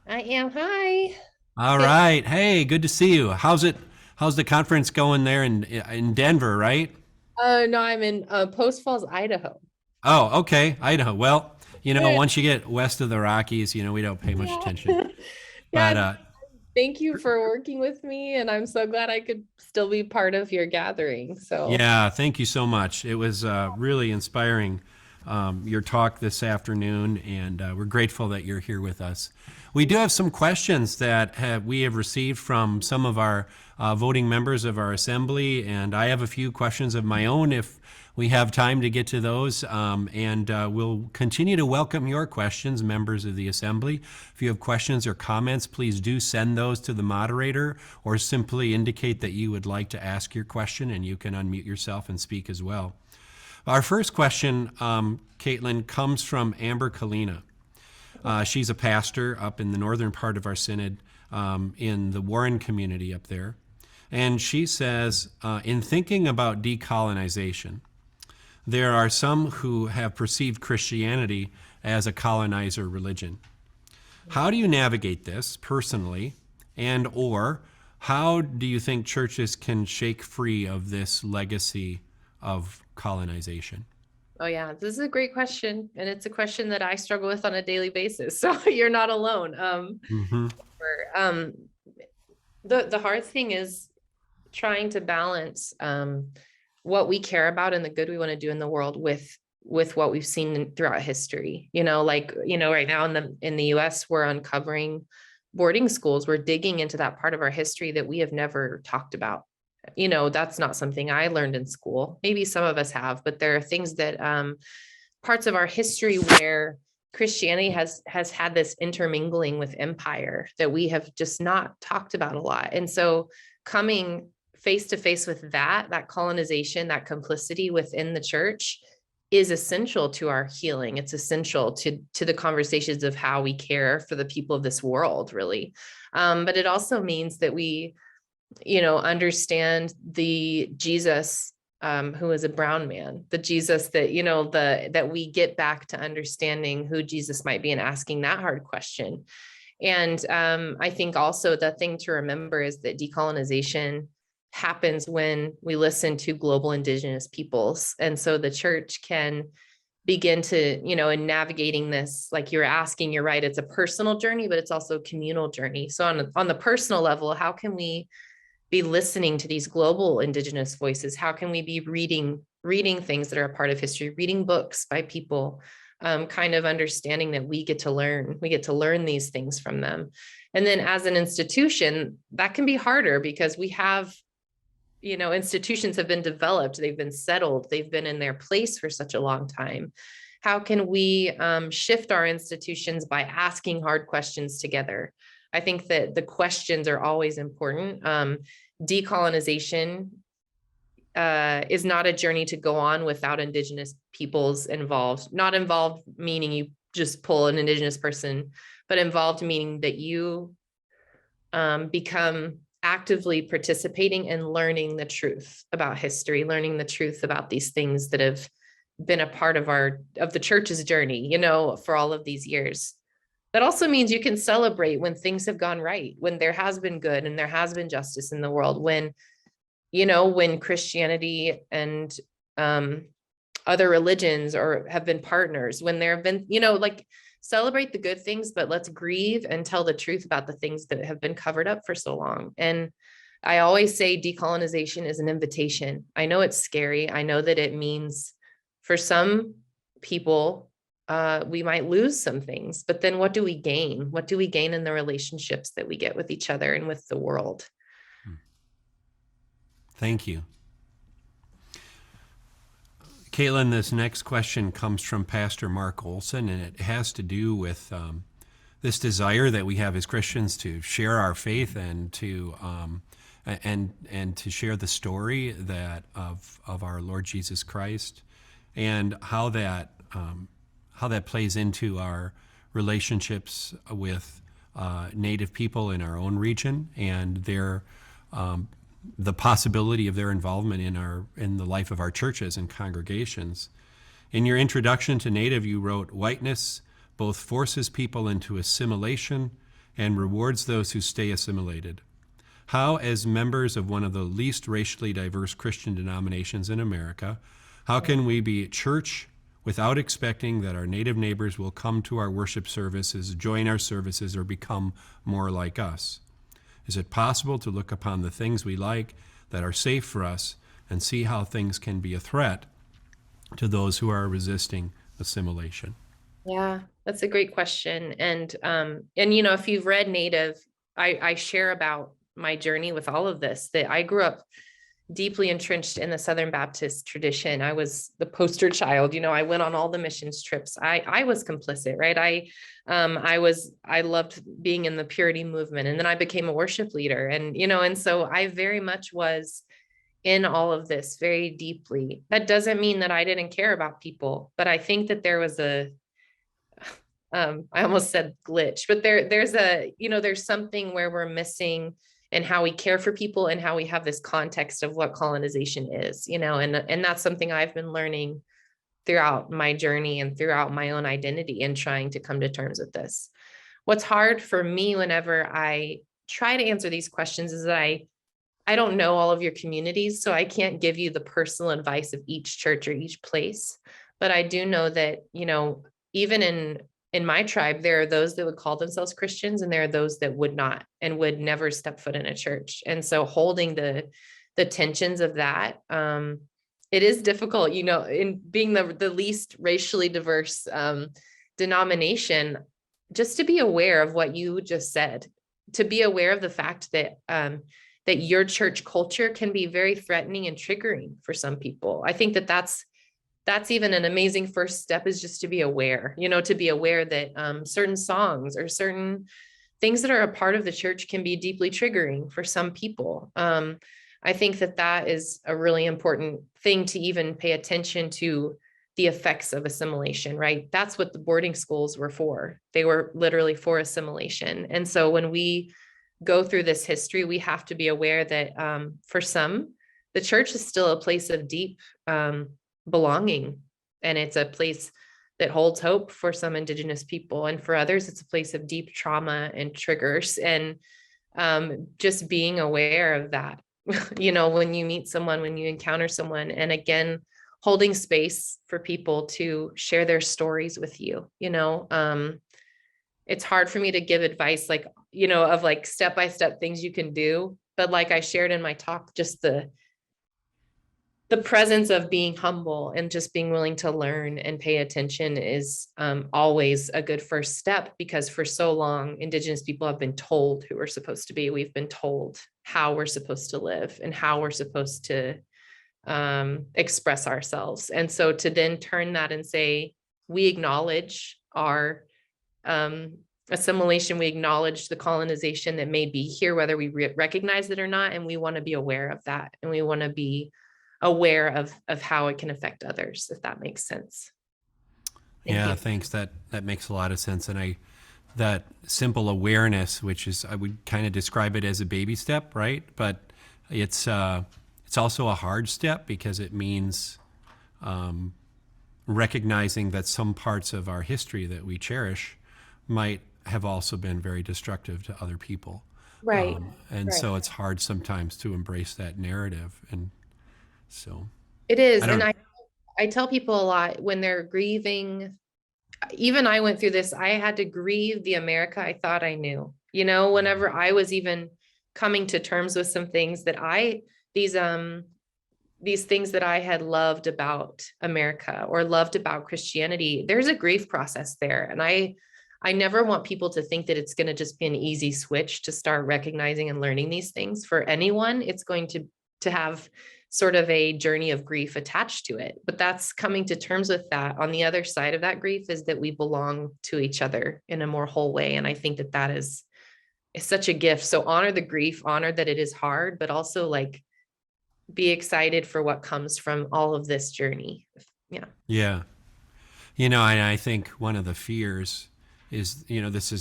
I am. Hi. All right. Hey, good to see you. How's the conference going there in Denver, right? No, I'm in Post Falls, Idaho. Oh, okay. Idaho. Well, once you get west of the Rockies, we don't pay much attention. Yeah. But thank you for working with me, and I'm so glad I could still be part of your gathering. So yeah, thank you so much. It was really inspiring, your talk this afternoon, and we're grateful that you're here with us. We do have some questions that we have received from some of our voting members of our assembly, and I have a few questions of my own if we have time to get to those, and we'll continue to welcome your questions, members of the assembly. If you have questions or comments, please do send those to the moderator or simply indicate that you would like to ask your question, and you can unmute yourself and speak as well. Our first question, Kaitlin, comes from Amber Kalina. She's a pastor up in the northern part of our synod, in the Warren community up there. And she says, in thinking about decolonization, there are some who have perceived Christianity as a colonizer religion. How do you navigate this personally, and or how do you think churches can shake free of this legacy of colonization? Oh yeah, this is a great question, and it's a question that I struggle with on a daily basis. So you're not alone. Mm-hmm. The hard thing is trying to balance what we care about and the good we want to do in the world with what we've seen throughout history. Right now in the US, we're uncovering boarding schools. We're digging into that part of our history that we have never talked about. That's not something I learned in school. Maybe some of us have, but there are things that parts of our history where Christianity has had this intermingling with empire that we have just not talked about a lot. And so coming face to face with that colonization, that complicity within the church is essential to our healing. It's essential to the conversations of how we care for the people of this world, really. But it also means that we, understand the Jesus who is a brown man, the Jesus that, that we get back to understanding who Jesus might be and asking that hard question. And I think also the thing to remember is that decolonization happens when we listen to global indigenous peoples. And so the church can begin to, in navigating this, like you're asking, you're right, it's a personal journey, but it's also a communal journey. So on the personal level, how can we be listening to these global indigenous voices? How can we be reading things that are a part of history, reading books by people, kind of understanding that we get to learn these things from them. And then as an institution, that can be harder because we have, institutions have been developed, they've been settled, they've been in their place for such a long time. How can we shift our institutions by asking hard questions together? I think that the questions are always important. Decolonization is not a journey to go on without indigenous peoples involved. Not involved meaning you just pull an indigenous person, but involved meaning that you become actively participating and learning the truth about history, learning the truth about these things that have been a part of the church's journey, for all of these years. That also means you can celebrate when things have gone right, when there has been good and there has been justice in the world, when Christianity and other religions have been partners, when there have been, celebrate the good things, but let's grieve and tell the truth about the things that have been covered up for so long. And I always say decolonization is an invitation. I know it's scary. I know that it means for some people, we might lose some things, but then what do we gain? What do we gain in the relationships that we get with each other and with the world? Thank you. Kaitlin, this next question comes from Pastor Mark Olson, and it has to do with this desire that we have as Christians to share our faith and to share the story of our Lord Jesus Christ, and how that plays into our relationships with Native people in our own region and their the possibility of their involvement in the life of our churches and congregations. In your introduction to Native, you wrote, "Whiteness both forces people into assimilation and rewards those who stay assimilated. How, as members of one of the least racially diverse Christian denominations in America, how can we be church without expecting that our Native neighbors will come to our worship services, join our services, or become more like us? Is it possible to look upon the things we like that are safe for us and see how things can be a threat to those who are resisting assimilation?" Yeah, that's a great question. And if you've read Native, I share about my journey with all of this, that I grew up deeply entrenched in the Southern Baptist tradition. I was the poster child. I went on all the missions trips. I was complicit, right? I loved being in the purity movement, and then I became a worship leader, and so I very much was in all of this very deeply. That doesn't mean that I didn't care about people, but I think that there was I almost said glitch, but there's something where we're missing and how we care for people and how we have this context of what colonization is, and that's something I've been learning throughout my journey and throughout my own identity and trying to come to terms with this. What's hard for me whenever I try to answer these questions is that I don't know all of your communities, so I can't give you the personal advice of each church or each place. But I do know that, even in my tribe, there are those that would call themselves Christians, and there are those that would not and would never step foot in a church. And so holding the tensions of that, it is difficult, in being the least racially diverse denomination, just to be aware of what you just said, to be aware of the fact that that your church culture can be very threatening and triggering for some people. I think that that's even an amazing first step, is just to be aware, to be aware that certain songs or certain things that are a part of the church can be deeply triggering for some people. I think that is a really important thing to even pay attention to, the effects of assimilation, right? That's what the boarding schools were for. They were literally for assimilation. And so when we go through this history, we have to be aware that for some, the church is still a place of deep belonging. And it's a place that holds hope for some Indigenous people. And for others, it's a place of deep trauma and triggers. And just being aware of that, when you meet someone, when you encounter someone, and again, holding space for people to share their stories with you, it's hard for me to give advice of step-by-step things you can do. But like I shared in my talk, just the presence of being humble and just being willing to learn and pay attention is always a good first step, because for so long, Indigenous people have been told who we're supposed to be. We've been told how we're supposed to live and how we're supposed to express ourselves. And so to then turn that and say, we acknowledge our assimilation, we acknowledge the colonization that may be here, whether we recognize it or not, and we want to be aware of that, and we want to be aware of how it can affect others, if that makes sense. Thank you. Thanks. That makes a lot of sense. And that simple awareness, which is, I would kind of describe it as a baby step, right? But it's also a hard step, because it means recognizing that some parts of our history that we cherish might have also been very destructive to other people. Right. And so it's hard sometimes to embrace that narrative. And so it is. And I tell people a lot when they're grieving, even I went through this, I had to grieve the America I thought I knew, whenever I was even coming to terms with some things that these things that I had loved about America or loved about Christianity, there's a grief process there. And I never want people to think that it's going to just be an easy switch to start recognizing and learning these things. For anyone, it's going to have sort of a journey of grief attached to it. But that's coming to terms with that. On the other side of that grief is that we belong to each other in a more whole way. And I think that is such a gift. So honor the grief, honor that it is hard, but also be excited for what comes from all of this journey. Yeah. Yeah. And I think one of the fears is,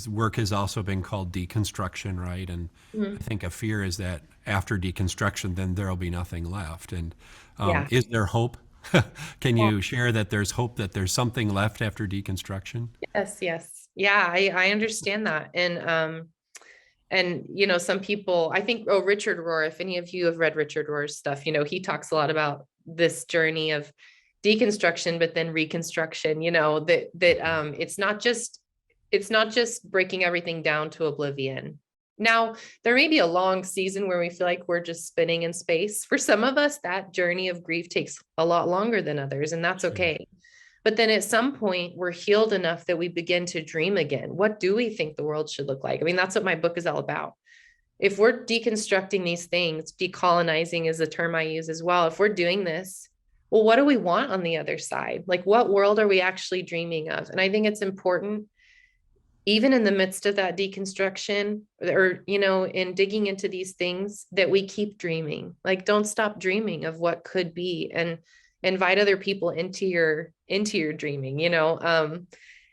work has also been called deconstruction, right? And I think a fear is that after deconstruction, then there'll be nothing left. And is there hope? Can you share that there's hope, that there's something left after deconstruction? Yes. Yeah, I understand that. And some people, I think, Richard Rohr, if any of you have read Richard Rohr's stuff, he talks a lot about this journey of deconstruction, but then reconstruction, that it's not just breaking everything down to oblivion. Now, there may be a long season where we feel like we're just spinning in space. For some of us, that journey of grief takes a lot longer than others, and that's okay. But then at some point, we're healed enough that we begin to dream again. What do we think the world should look like? I mean, that's what my book is all about. If we're deconstructing these things, decolonizing is a term I use as well. If we're doing this, well, what do we want on the other side? What world are we actually dreaming of? And I think it's important, even in the midst of that deconstruction, or, in digging into these things, that we keep dreaming. Don't stop dreaming of what could be, and invite other people into your dreaming, and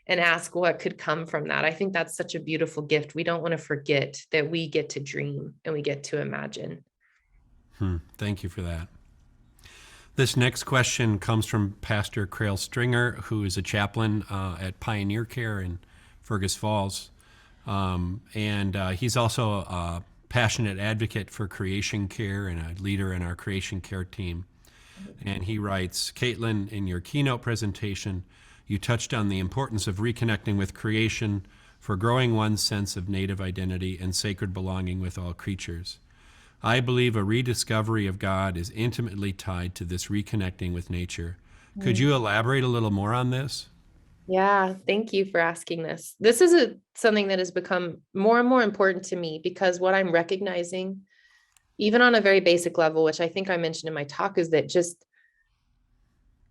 ask what could come from that. I think that's such a beautiful gift. We don't want to forget that we get to dream and we get to imagine. Thank you for that. This next question comes from Pastor Crail Stringer, who is a chaplain at Pioneer Care in Fergus Falls. And he's also a passionate advocate for creation care and a leader in our creation care team. And he writes, Kaitlin, in your keynote presentation, you touched on the importance of reconnecting with creation for growing one's sense of native identity and sacred belonging with all creatures. I believe a rediscovery of God is intimately tied to this reconnecting with nature. Could you elaborate a little more on this? Yeah, thank you for asking this. This is something that has become more and more important to me because what I'm recognizing, even on a very basic level, which I think I mentioned in my talk, is that just,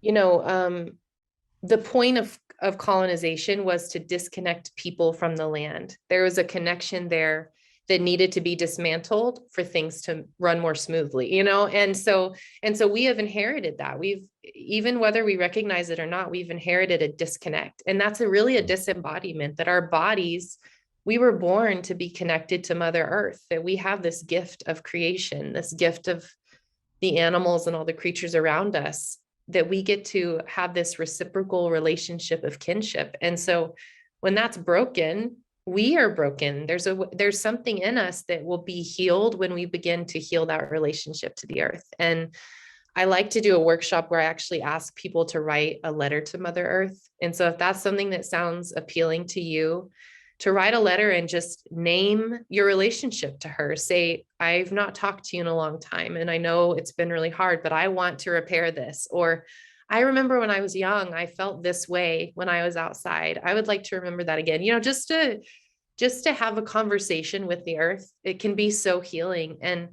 you know, the point of colonization was to disconnect people from the land. There was a connection there that needed to be dismantled for things to run more smoothly, you know? And so we have inherited that. Even whether we recognize it or not, we've inherited a disconnect. And that's really a disembodiment that our bodies, we were born to be connected to Mother Earth, that we have this gift of creation, this gift of the animals and all the creatures around us, that we get to have this reciprocal relationship of kinship. And so when that's broken, we are broken. There's something in us that will be healed when we begin to heal that relationship to the earth. And I like to do a workshop where I actually ask people to write a letter to Mother Earth. And so if that's something that sounds appealing to you, to write a letter and just name your relationship to her. Say, I've not talked to you in a long time, and I know it's been really hard, but I want to repair this. Or I remember when I was young, I felt this way when I was outside. I would like to remember that again, just to have a conversation with the earth. It can be so healing. And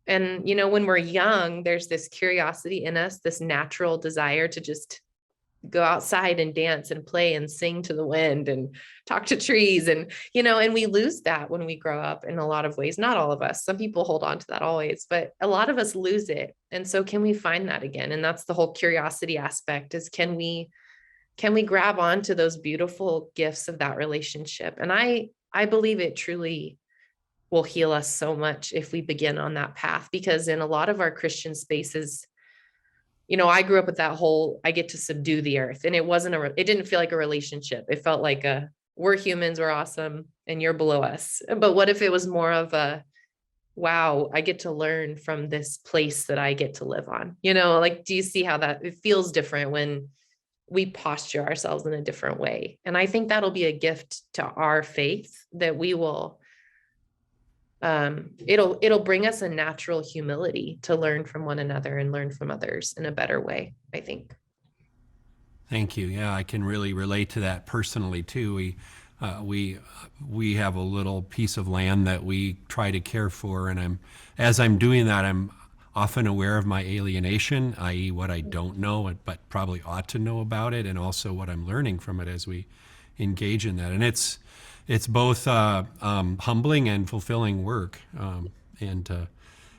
when we're young, there's this curiosity in us, this natural desire to just go outside and dance and play and sing to the wind and talk to trees. And we lose that when we grow up in a lot of ways. Not all of us. Some people hold on to that always, but a lot of us lose it. And so can we find that again? And that's the whole curiosity aspect, is can we grab onto those beautiful gifts of that relationship? And I believe it truly will heal us so much if we begin on that path, because in a lot of our Christian spaces, I grew up with that whole, I get to subdue the earth. And it didn't feel like a relationship. It felt like we're humans, we're awesome, and you're below us. But what if it was more of a, wow, I get to learn from this place that I get to live on? Do you see how that it feels different when we posture ourselves in a different way? And I think that'll be a gift to our faith, that we will, it'll bring us a natural humility to learn from one another and learn from others in a better way, I think. Thank you. Yeah, I can really relate to that personally too. We have a little piece of land that we try to care for, and as I'm doing that, I'm often aware of my alienation, i.e., what I don't know, but probably ought to know about it, and also what I'm learning from it as we engage in that. And it's both humbling and fulfilling work.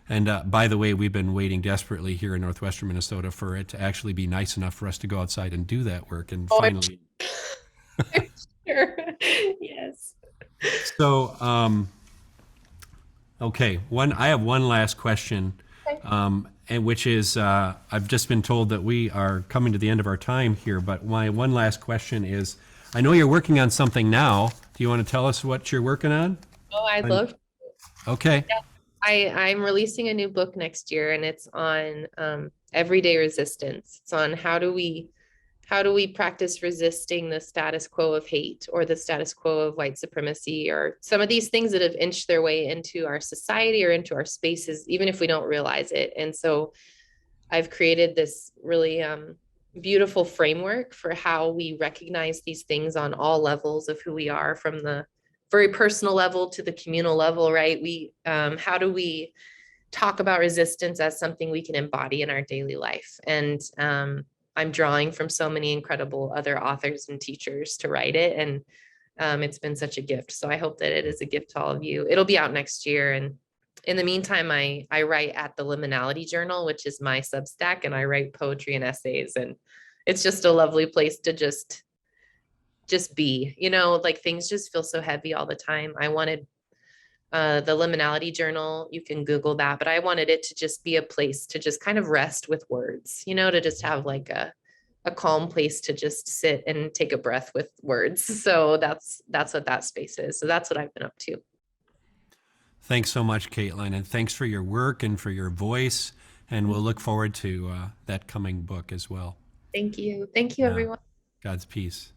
And by the way, we've been waiting desperately here in northwestern Minnesota for it to actually be nice enough for us to go outside and do that work. And finally, Sure. Yes. So, okay, I have one last question, Okay. and which is, I've just been told that we are coming to the end of our time here, but my one last question is, I know you're working on something now. Do you want to tell us what you're working on? Oh, I'd love to. Okay. Yeah. I'm releasing a new book next year, and it's on everyday resistance. It's on how do we practice resisting the status quo of hate, or the status quo of white supremacy, or some of these things that have inched their way into our society or into our spaces, even if we don't realize it. And so I've created this really beautiful framework for how we recognize these things on all levels of who we are, from the very personal level to the communal level, right? How do we talk about resistance as something we can embody in our daily life? And I'm drawing from so many incredible other authors and teachers to write it. And it's been such a gift. So I hope that it is a gift to all of you. It'll be out next year. And in the meantime, I write at the Liminality Journal, which is my Substack, and I write poetry and essays. And it's just a lovely place to just be, things just feel so heavy all the time. the Liminality Journal. You can Google that, but I wanted it to just be a place to just kind of rest with words, you know, to just have like a calm place to just sit and take a breath with words. So that's what that space is. So that's what I've been up to. Thanks so much, Kaitlin, and thanks for your work and for your voice. And we'll look forward to that coming book as well. Thank you. Thank you, Yeah. everyone. God's peace.